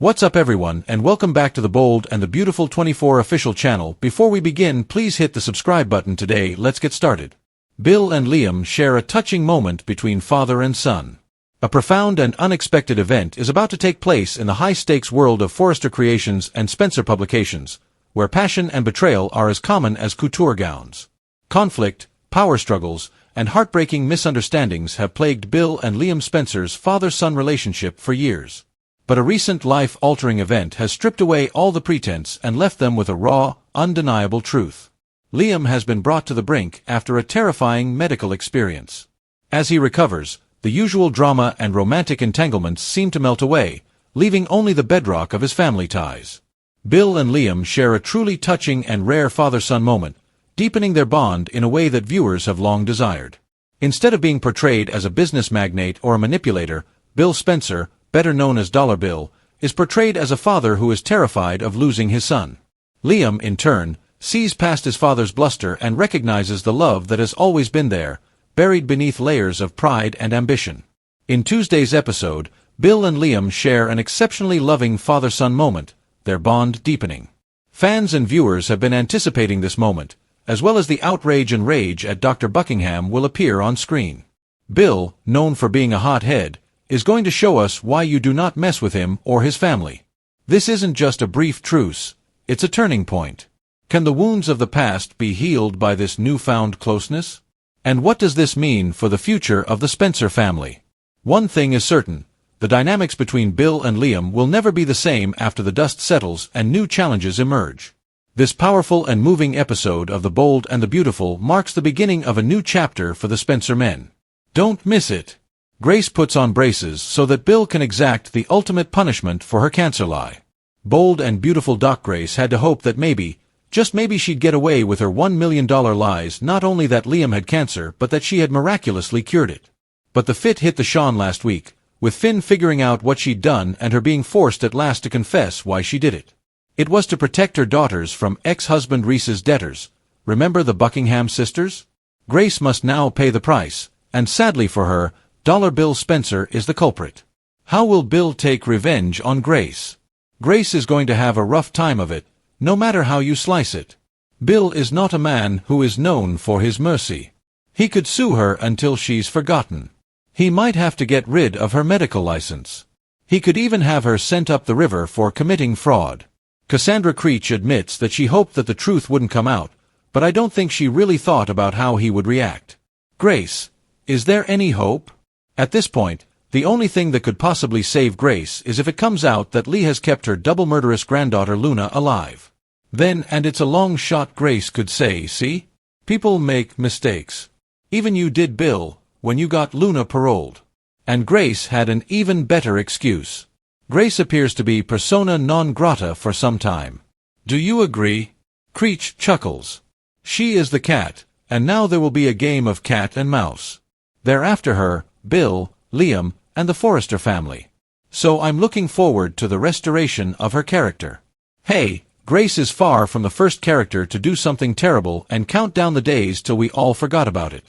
What's up everyone, and welcome back to the Bold and the Beautiful 24 official channel. Before we begin, please hit the subscribe button today. Let's get started. Bill and Liam share a touching moment between father and son. A profound and unexpected event is about to take place in the high-stakes world of Forrester Creations and Spencer Publications, where passion and betrayal are as common as couture gowns. Conflict, power struggles, and heartbreaking misunderstandings have plagued Bill and Liam Spencer's father-son relationship for years. But a recent life-altering event has stripped away all the pretense and left them with a raw, undeniable truth. Liam has been brought to the brink after a terrifying medical experience. As he recovers, the usual drama and romantic entanglements seem to melt away, leaving only the bedrock of his family ties. Bill and Liam share a truly touching and rare father-son moment, deepening their bond in a way that viewers have long desired. Instead of being portrayed as a business magnate or a manipulator, Bill Spencer, better known as Dollar Bill, is portrayed as a father who is terrified of losing his son. Liam, in turn, sees past his father's bluster and recognizes the love that has always been there, buried beneath layers of pride and ambition. In Tuesday's episode, Bill and Liam share an exceptionally loving father-son moment, their bond deepening. Fans and viewers have been anticipating this moment, as well as the outrage and rage at Dr. Buckingham will appear on screen. Bill, known for being a hothead, is going to show us why you do not mess with him or his family. This isn't just a brief truce, it's a turning point. Can the wounds of the past be healed by this newfound closeness? And what does this mean for the future of the Spencer family? One thing is certain, the dynamics between Bill and Liam will never be the same after the dust settles and new challenges emerge. This powerful and moving episode of The Bold and the Beautiful marks the beginning of a new chapter for the Spencer men. Don't miss it. Grace puts on braces so that Bill can exact the ultimate punishment for her cancer lie. Bold and beautiful Doc Grace had to hope that maybe, just maybe she'd get away with her $1 million lies, not only that Liam had cancer but that she had miraculously cured it. But the fit hit the Sean last week, with Finn figuring out what she'd done and her being forced at last to confess why she did it. It was to protect her daughters from ex-husband Reese's debtors. Remember the Buckingham sisters? Grace must now pay the price, and sadly for her, Dollar Bill Spencer is the culprit. How will Bill take revenge on Grace? Grace is going to have a rough time of it, no matter how you slice it. Bill is not a man who is known for his mercy. He could sue her until she's forgotten. He might have to get rid of her medical license. He could even have her sent up the river for committing fraud. Cassandra Creech admits that she hoped that the truth wouldn't come out, but I don't think she really thought about how he would react. Grace, is there any hope? At this point, the only thing that could possibly save Grace is if it comes out that Lee has kept her double murderous granddaughter Luna alive. Then, and it's a long shot, Grace could say, see? People make mistakes. Even you did, Bill, when you got Luna paroled. And Grace had an even better excuse. Grace appears to be persona non grata for some time. Do you agree? Creech chuckles. She is the cat, and now there will be a game of cat and mouse. They're after her, Bill, Liam, and the Forrester family. So I'm looking forward to the restoration of her character. Hey, Grace is far from the first character to do something terrible and count down the days till we all forgot about it.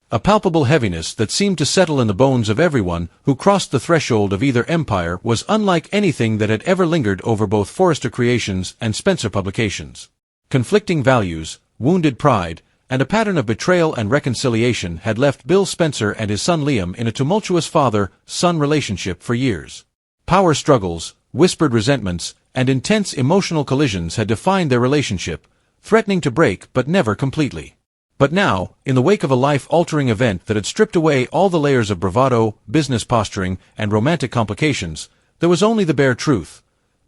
A palpable heaviness that seemed to settle in the bones of everyone who crossed the threshold of either empire was unlike anything that had ever lingered over both Forrester Creations and Spencer Publications. Conflicting values, wounded pride, and a pattern of betrayal and reconciliation had left Bill Spencer and his son Liam in a tumultuous father-son relationship for years. Power struggles, whispered resentments, and intense emotional collisions had defined their relationship, threatening to break but never completely. But now, in the wake of a life-altering event that had stripped away all the layers of bravado, business posturing, and romantic complications, there was only the bare truth.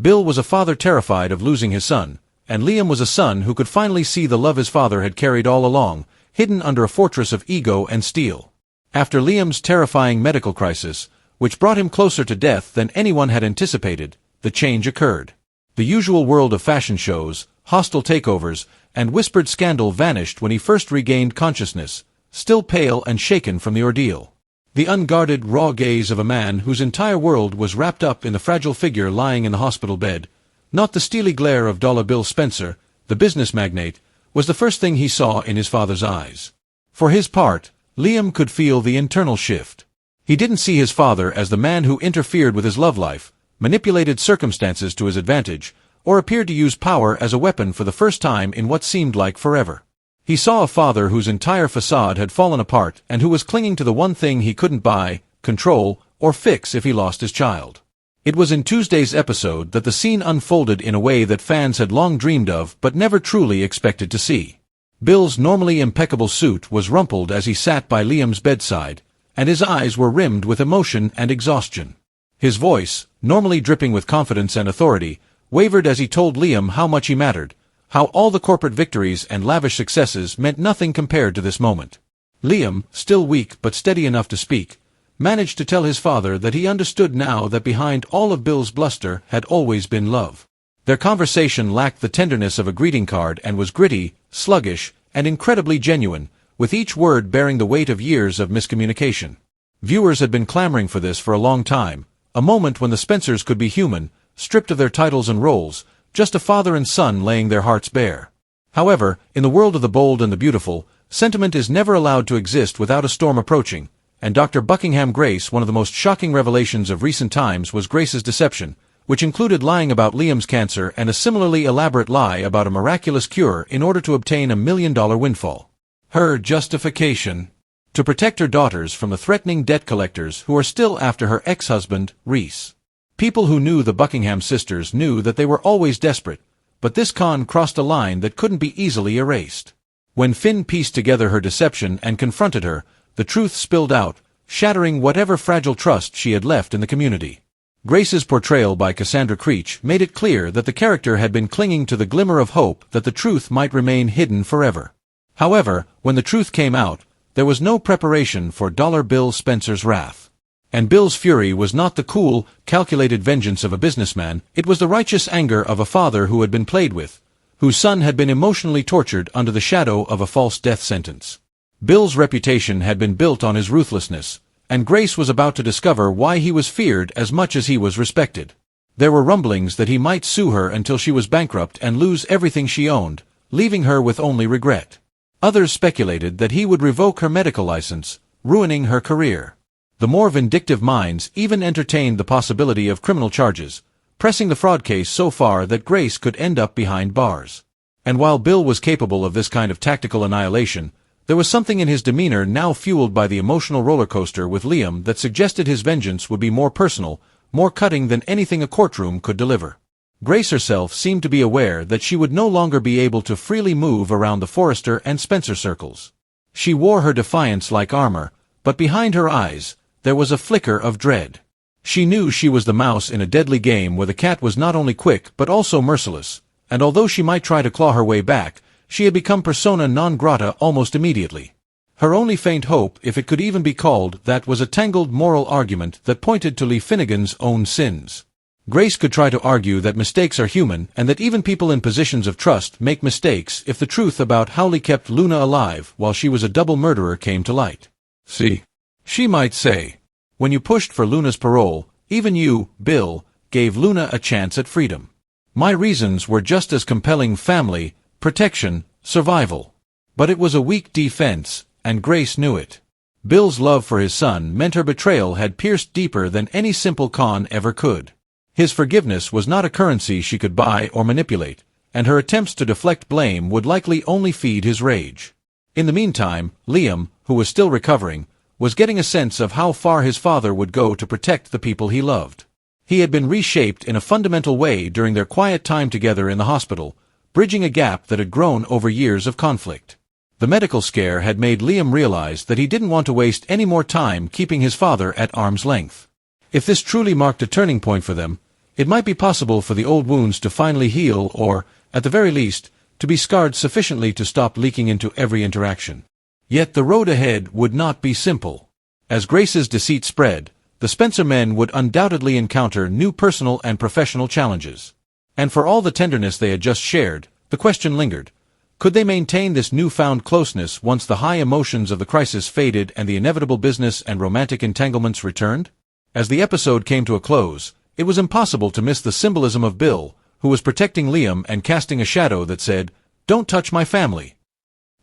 Bill was a father terrified of losing his son, and Liam was a son who could finally see the love his father had carried all along, hidden under a fortress of ego and steel. After Liam's terrifying medical crisis, which brought him closer to death than anyone had anticipated, the change occurred. The usual world of fashion shows, hostile takeovers, and whispered scandal vanished when he first regained consciousness, still pale and shaken from the ordeal. The unguarded, raw gaze of a man whose entire world was wrapped up in the fragile figure lying in the hospital bed, not the steely glare of Dollar Bill Spencer, the business magnate, was the first thing he saw in his father's eyes. For his part, Liam could feel the internal shift. He didn't see his father as the man who interfered with his love life, manipulated circumstances to his advantage, or appeared to use power as a weapon for the first time in what seemed like forever. He saw a father whose entire facade had fallen apart and who was clinging to the one thing he couldn't buy, control, or fix if he lost his child. It was in Tuesday's episode that the scene unfolded in a way that fans had long dreamed of but never truly expected to see. Bill's normally impeccable suit was rumpled as he sat by Liam's bedside, and his eyes were rimmed with emotion and exhaustion. His voice, normally dripping with confidence and authority, wavered as he told Liam how much he mattered, how all the corporate victories and lavish successes meant nothing compared to this moment. Liam, still weak but steady enough to speak, managed to tell his father that he understood now that behind all of Bill's bluster had always been love. Their conversation lacked the tenderness of a greeting card and was gritty, sluggish, and incredibly genuine, with each word bearing the weight of years of miscommunication. Viewers had been clamoring for this for a long time, a moment when the Spencers could be human, stripped of their titles and roles, just a father and son laying their hearts bare. However, in the world of the bold and the beautiful, sentiment is never allowed to exist without a storm approaching, and Dr. Buckingham Grace, one of the most shocking revelations of recent times, was Grace's deception, which included lying about Liam's cancer and a similarly elaborate lie about a miraculous cure in order to obtain a $1 million windfall. Her justification: to protect her daughters from the threatening debt collectors who are still after her ex-husband, Reese. People who knew the Buckingham sisters knew that they were always desperate, but this con crossed a line that couldn't be easily erased. When Finn pieced together her deception and confronted her, the truth spilled out, shattering whatever fragile trust she had left in the community. Grace's portrayal by Cassandra Creech made it clear that the character had been clinging to the glimmer of hope that the truth might remain hidden forever. However, when the truth came out, there was no preparation for Bill Spencer's wrath. And Bill's fury was not the cool, calculated vengeance of a businessman, it was the righteous anger of a father who had been played with, whose son had been emotionally tortured under the shadow of a false death sentence. Bill's reputation had been built on his ruthlessness, and Grace was about to discover why he was feared as much as he was respected. There were rumblings that he might sue her until she was bankrupt and lose everything she owned, leaving her with only regret. Others speculated that he would revoke her medical license, ruining her career. The more vindictive minds even entertained the possibility of criminal charges, pressing the fraud case so far that Grace could end up behind bars. And while Bill was capable of this kind of tactical annihilation, there was something in his demeanor now fueled by the emotional roller coaster with Liam that suggested his vengeance would be more personal, more cutting than anything a courtroom could deliver. Grace herself seemed to be aware that she would no longer be able to freely move around the Forrester and Spencer circles. She wore her defiance like armor, but behind her eyes, there was a flicker of dread. She knew she was the mouse in a deadly game where the cat was not only quick but also merciless, and although she might try to claw her way back, she had become persona non grata almost immediately. Her only faint hope, if it could even be called that, was a tangled moral argument that pointed to Lee Finnegan's own sins. Grace could try to argue that mistakes are human and that even people in positions of trust make mistakes if the truth about how Lee kept Luna alive while she was a double murderer came to light. See, she might say, when you pushed for Luna's parole, even you, Bill, gave Luna a chance at freedom. My reasons were just as compelling: family, protection, survival. But it was a weak defense, and Grace knew it. Bill's love for his son meant her betrayal had pierced deeper than any simple con ever could. His forgiveness was not a currency she could buy or manipulate, and her attempts to deflect blame would likely only feed his rage. In the meantime, Liam, who was still recovering, was getting a sense of how far his father would go to protect the people he loved. He had been reshaped in a fundamental way during their quiet time together in the hospital, bridging a gap that had grown over years of conflict. The medical scare had made Liam realize that he didn't want to waste any more time keeping his father at arm's length. If this truly marked a turning point for them, it might be possible for the old wounds to finally heal or, at the very least, to be scarred sufficiently to stop leaking into every interaction. Yet the road ahead would not be simple. As Grace's deceit spread, the Spencer men would undoubtedly encounter new personal and professional challenges. And for all the tenderness they had just shared, the question lingered: could they maintain this newfound closeness once the high emotions of the crisis faded and the inevitable business and romantic entanglements returned? As the episode came to a close, it was impossible to miss the symbolism of Bill, who was protecting Liam and casting a shadow that said, "Don't touch my family."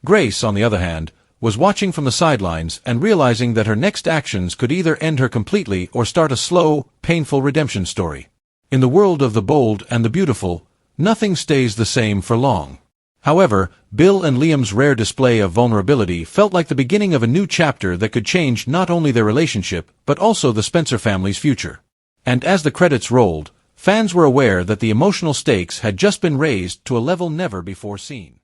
Grace, on the other hand, was watching from the sidelines and realizing that her next actions could either end her completely or start a slow, painful redemption story. In the world of the bold and the beautiful, nothing stays the same for long. However, Bill and Liam's rare display of vulnerability felt like the beginning of a new chapter that could change not only their relationship, but also the Spencer family's future. And as the credits rolled, fans were aware that the emotional stakes had just been raised to a level never before seen.